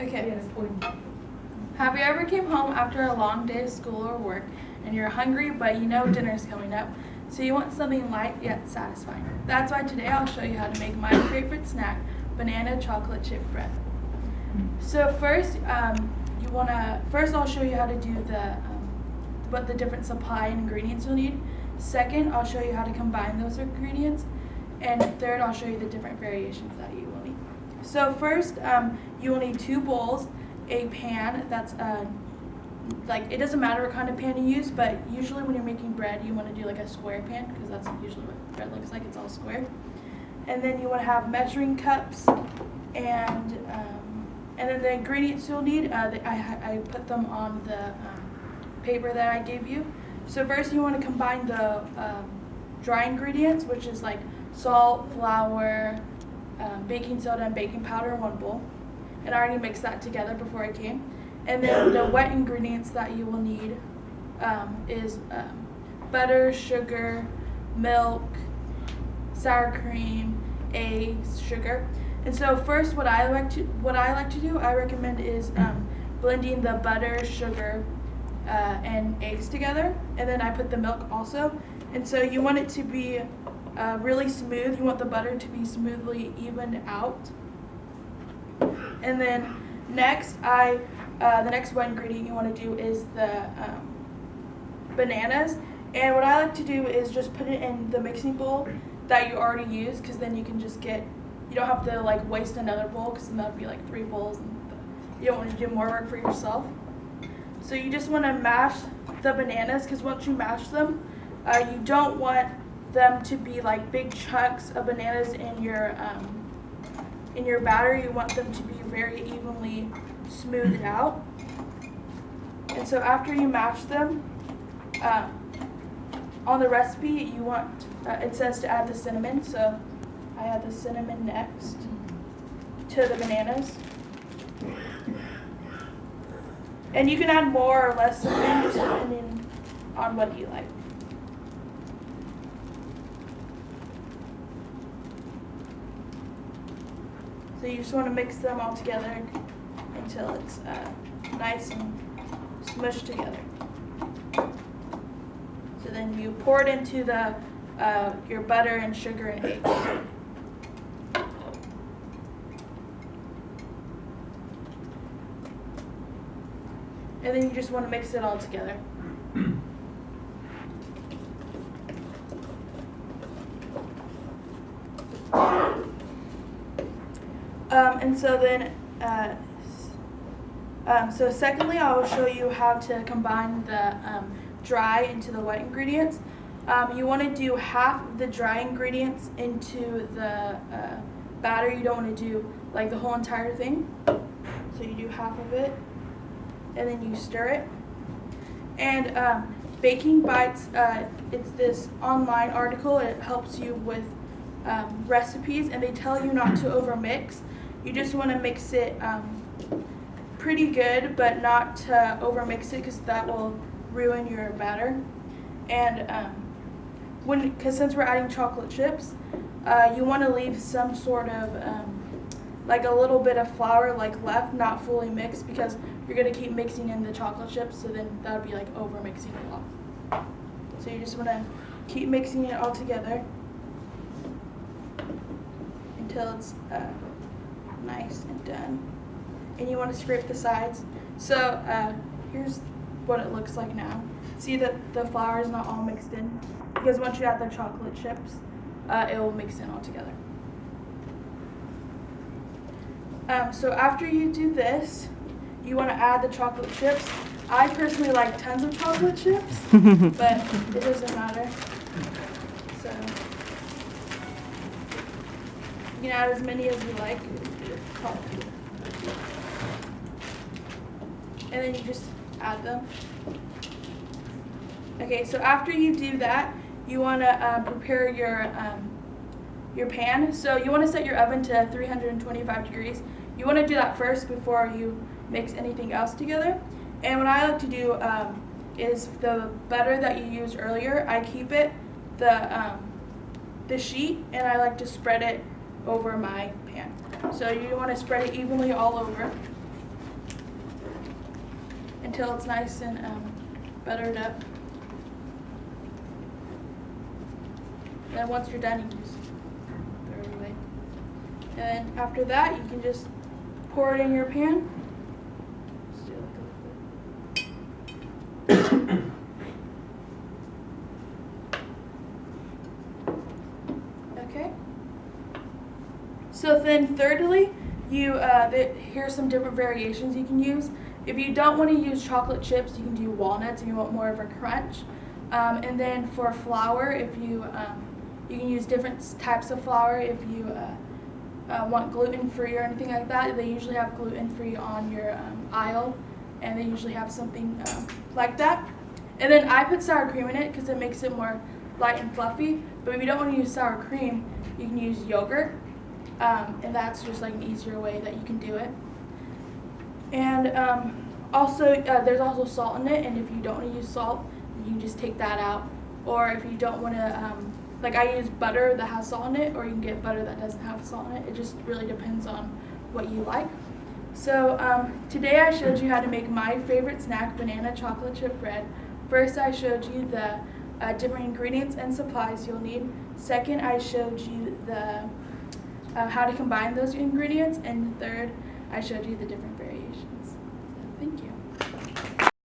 Okay. Have you ever came home after a long day of school or work and you're hungry but you know dinner's coming up, so you want something light yet satisfying? That's why today I'll show you how to make my favorite snack, banana chocolate chip bread. So first, I'll show you how to do the different supply and ingredients you'll need. Second, I'll show you how to combine those ingredients. And third, I'll show you the different variations that you will need. So first, you will need 2 bowls, a pan that's it doesn't matter what kind of pan you use, but usually when you're making bread, you want to do like a square pan because that's usually what bread looks like. It's all square. And then you want to have measuring cups, and then the ingredients you'll need. I put them on the paper that I gave you. So first, you want to combine the dry ingredients, which is like salt, flour, baking soda, and baking powder in one bowl. And I already mixed that together before I came. And then the wet ingredients that you will need is butter, sugar, milk, sour cream, eggs, sugar. And so first, what I like to do, I recommend is blending the butter, sugar, and eggs together, and then I put the milk also. And so you want it to be really smooth. You want the butter to be smoothly evened out. And then next, the next wet ingredient you want to do is the bananas. And what I like to do is just put it in the mixing bowl that you already used, because then you can just you don't have to like waste another bowl, because then that would be like 3 bowls, and you don't want to do more work for yourself. So you just want to mash the bananas, because once you mash them, you don't want them to be like big chunks of bananas in your batter. You want them to be very evenly smoothed out. And so after you mash them, on the recipe you want it says to add the cinnamon. So I add the cinnamon next to the bananas. And you can add more or less cinnamon depending on what you like. So you just want to mix them all together until it's nice and smushed together. So then you pour it into your butter and sugar and eggs. And then you just want to mix it all together. And so then, so secondly, I will show you how to combine the dry into the wet ingredients. You want to do half the dry ingredients into the batter. You don't want to do like the whole entire thing. So you do half of it, and then you stir it. And Baking Bites, it's this online article. It helps you with recipes, and they tell you not to overmix. You just want to mix it pretty good, but not to overmix it, because that will ruin your batter. And because since we're adding chocolate chips, you want to leave some sort of like a little bit of flour left, not fully mixed, because you're going to keep mixing in the chocolate chips, so then that would be like over mixing a lot. So you just want to keep mixing it all together until it's nice and done. And you want to scrape the sides. So here's what it looks like now. See that the flour is not all mixed in, because once you add the chocolate chips, it will mix in all together. So after you do this, you want to add the chocolate chips. I personally like tons of chocolate chips, but it doesn't matter. So you can add as many as you like. And then you just add them. Okay, so after you do that, you want to prepare your pan. So you want to set your oven to 325 degrees. You want to do that first before you mix anything else together. And what I like to do is the butter that you used earlier, I keep it the sheet, and I like to spread it over my pan. So you want to spread it evenly all over. until it's nice and buttered up. Then once you're done, you can just throw it away. And then after that, you can just pour it in your pan. Just do like a little bit. Okay. So then thirdly, here's some different variations you can use. If you don't want to use chocolate chips, you can do walnuts if you want more of a crunch. And then for flour, if you can use different types of flour if you want gluten-free or anything like that. They usually have gluten-free on your aisle, and they usually have something like that. And then I put sour cream in it because it makes it more light and fluffy. But if you don't want to use sour cream, you can use yogurt, and that's just like an easier way that you can do it. And also, there's also salt in it, and if you don't want to use salt, you can just take that out. Or if you don't want to, like I use butter that has salt in it, or you can get butter that doesn't have salt in it. It just really depends on what you like. So today I showed you how to make my favorite snack, banana chocolate chip bread. First, I showed you the different ingredients and supplies you'll need. Second, I showed you the how to combine those ingredients. And third, I showed you the different variations. So, thank you.